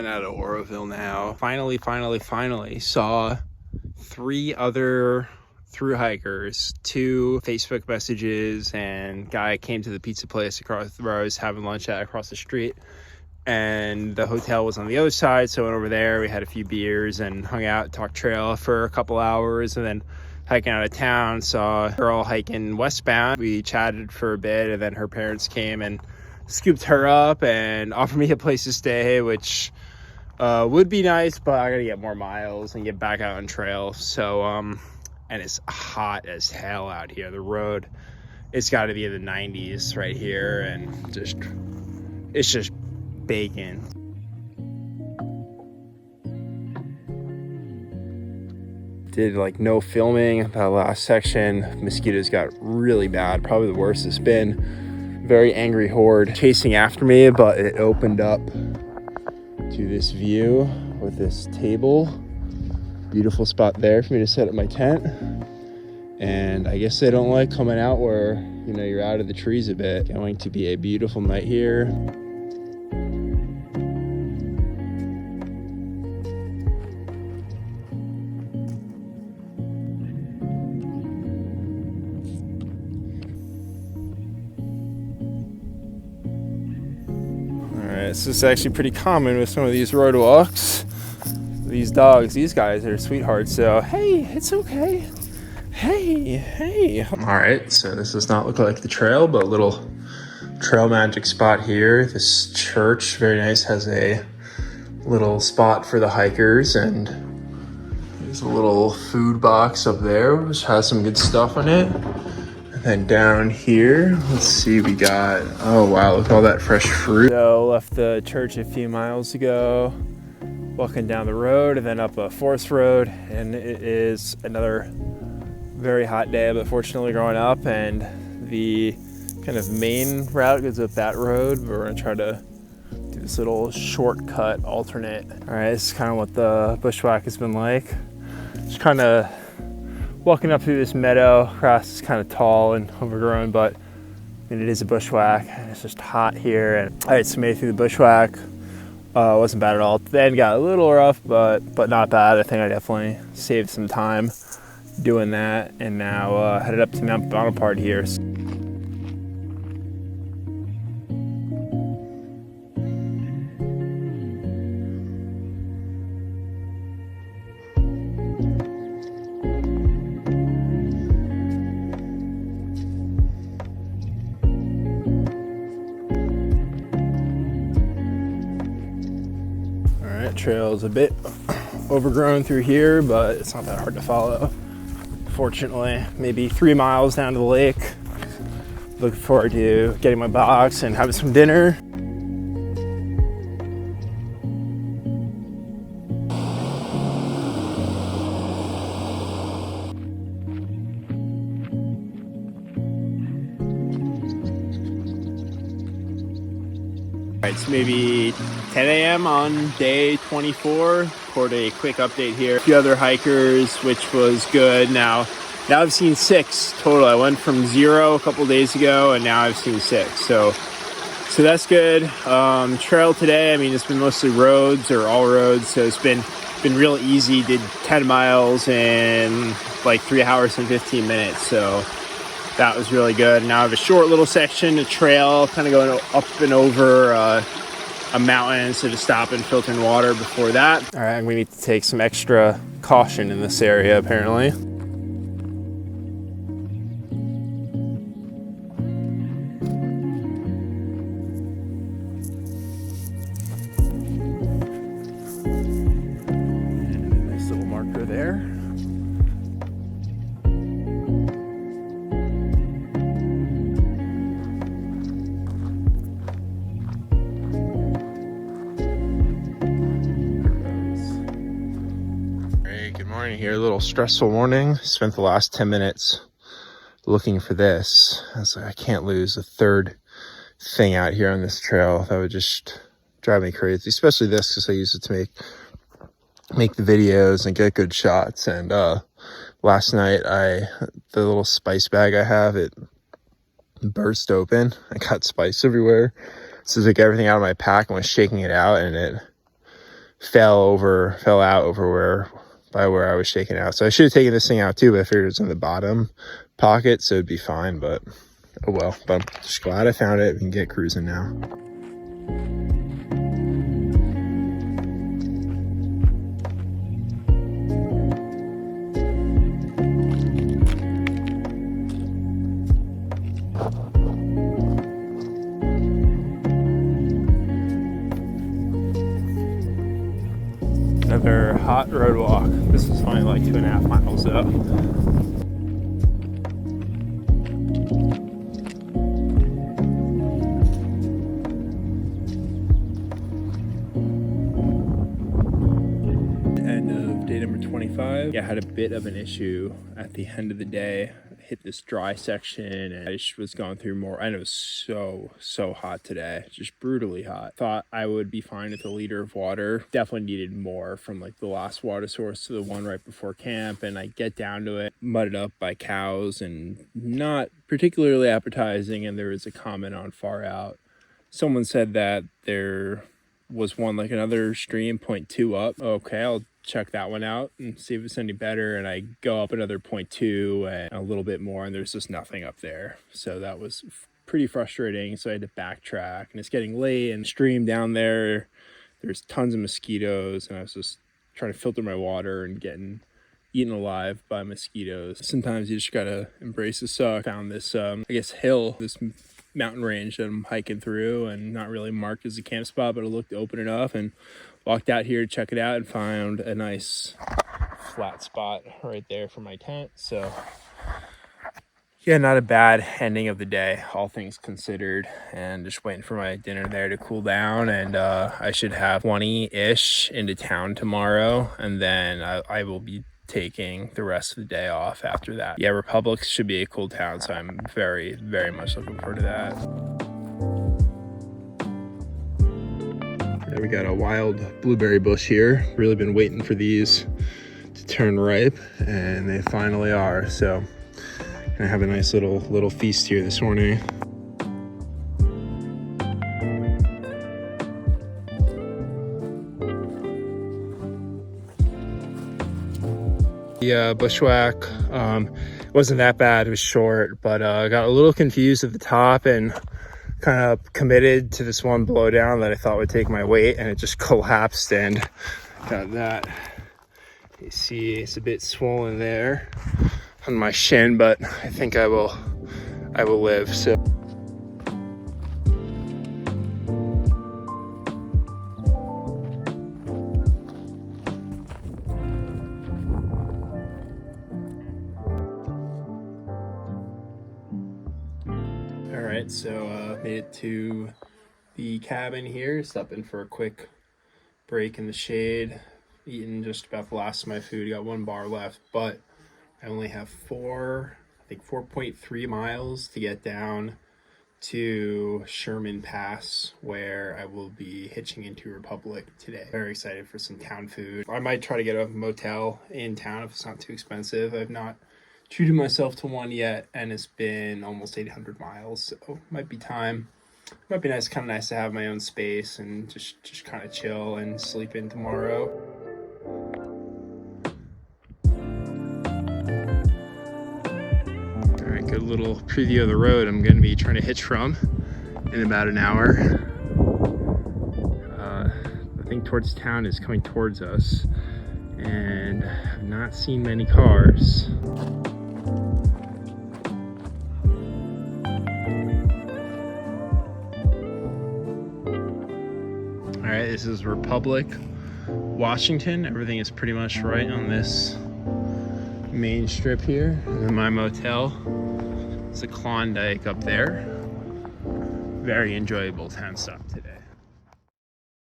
Out of Oroville now. Finally saw 3 other thru-hikers, 2 Facebook messages, and guy came to the pizza place across where I was having lunch at across the street, and the hotel was on the other side, so I went over there. We had a few beers and hung out, talked trail for a couple hours, and then hiking out of town. Saw a girl hiking westbound. We chatted for a bit, and then her parents came and scooped her up and offered me a place to stay, which would be nice, but I gotta get more miles and get back out on trail. So and it's hot as hell out here. The road, it's got to be in the 90s right here, and it's just baking. Did like no filming that last section. Mosquitoes got really bad, probably the worst it's been. Very angry horde chasing after me, but it opened up to this view with this table. Beautiful spot there for me to set up my tent. And I guess they don't like coming out where, you know, you're out of the trees a bit. Going to be a beautiful night here. This is actually pretty common with some of these road walks. These dogs, these guys are sweethearts. So, hey, it's okay. Hey. All right, so this does not look like the trail, but a little trail magic spot here. This church, very nice, has a little spot for the hikers, and there's a little food box up there, which has some good stuff on it. And then down here, let's see, we got, oh wow, look at all that fresh fruit. So left the church a few miles ago, walking down the road and then up a forest road, and it is another very hot day, but fortunately going up, and the kind of main route goes up that road, but we're gonna try to do this little shortcut alternate. All right, this is kind of what the bushwhack has been like. Just kind of walking up through this meadow. Grass is kind of tall and overgrown, but it is a bushwhack, and it's just hot here. And all right, so made it through the bushwhack. Wasn't bad at all. The end got a little rough, but not bad. I think I definitely saved some time doing that, and now headed up to Mount Bonaparte here. Trail is a bit overgrown through here, but it's not that hard to follow. Fortunately, maybe 3 miles down to the lake. Looking forward to getting my box and having some dinner. All right, it's maybe 10 a.m. on day 24. Record a quick update here. A few other hikers, which was good. Now I've seen 6 total. I went from 0 a couple days ago, and now I've seen 6. So that's good. Trail today, I mean, it's been mostly roads or all roads, so it's been real easy. Did 10 miles in like 3 hours and 15 minutes. So that was really good. Now I have a short little section, a trail, kind of going up and over a mountain, so to stop and filter water before that. All right, we need to take some extra caution in this area, apparently. And a nice little marker there. Here, a little stressful morning. Spent the last 10 minutes looking for this. I was like, I can't lose a third thing out here on this trail. That would just drive me crazy, especially this, because I use it to make the videos and get good shots. And last night, the little spice bag I have, it burst open. I got spice everywhere. So I took everything out of my pack and was shaking it out, and it fell out over where I was shaking out. So I should have taken this thing out too, but I figured it was in the bottom pocket, so it'd be fine, but oh well. But I'm just glad I found it. We can get cruising now. Another hot road walk. This is finally like 2.5 miles though. End of day number 25. Yeah, I had a bit of an issue at the end of the day. Hit this dry section and I just was going through more, and it was so hot today, just brutally hot. Thought I would be fine with a liter of water. Definitely needed more from like the last water source to the one right before camp, and I get down to it, mudded up by cows and not particularly appetizing. And there was a comment on far out. Someone said that there was one like another stream 0.2 up. Okay, I'll check that one out and see if it's any better. And I go up another 0.2 and a little bit more, and there's just nothing up there. So that was pretty frustrating. So I had to backtrack, and it's getting late, and stream down there, there's tons of mosquitoes, and I was just trying to filter my water and getting eaten alive by mosquitoes. Sometimes you just gotta embrace the suck. Found this I guess hill, this mountain range that I'm hiking through, and not really marked as a camp spot, but it looked open enough, and walked out here to check it out and found a nice flat spot right there for my tent. So yeah, not a bad ending of the day, all things considered, and just waiting for my dinner there to cool down. And I should have 20-ish into town tomorrow, and then I will be taking the rest of the day off after that. Yeah, Republic should be a cool town, so I'm very much looking forward to that. There we got a wild blueberry bush here. Really been waiting for these to turn ripe, and they finally are. So gonna have a nice little feast here this morning. The bushwhack wasn't that bad. It was short, but I got a little confused at the top and kind of committed to this one blowdown that I thought would take my weight, and it just collapsed and got that. You see it's a bit swollen there on my shin, but I think I will live. So made it to the cabin here, stopping for a quick break in the shade, eating just about the last of my food. Got 1 bar left, but I only have 4.3 miles to get down to Sherman Pass, where I will be hitching into Republic today. Very excited for some town food. I might try to get a motel in town if it's not too expensive. I've not treated myself to one yet, and it's been almost 800 miles, so might be time. Might be nice, kind of nice to have my own space and just kind of chill and sleep in tomorrow. All right, good little preview of the road I'm going to be trying to hitch from in about an hour. I think towards town is coming towards us, and I've not seen many cars. All right, this is Republic, Washington. Everything is pretty much right on this main strip here. And then my motel is a Klondike up there. Very enjoyable town stop today.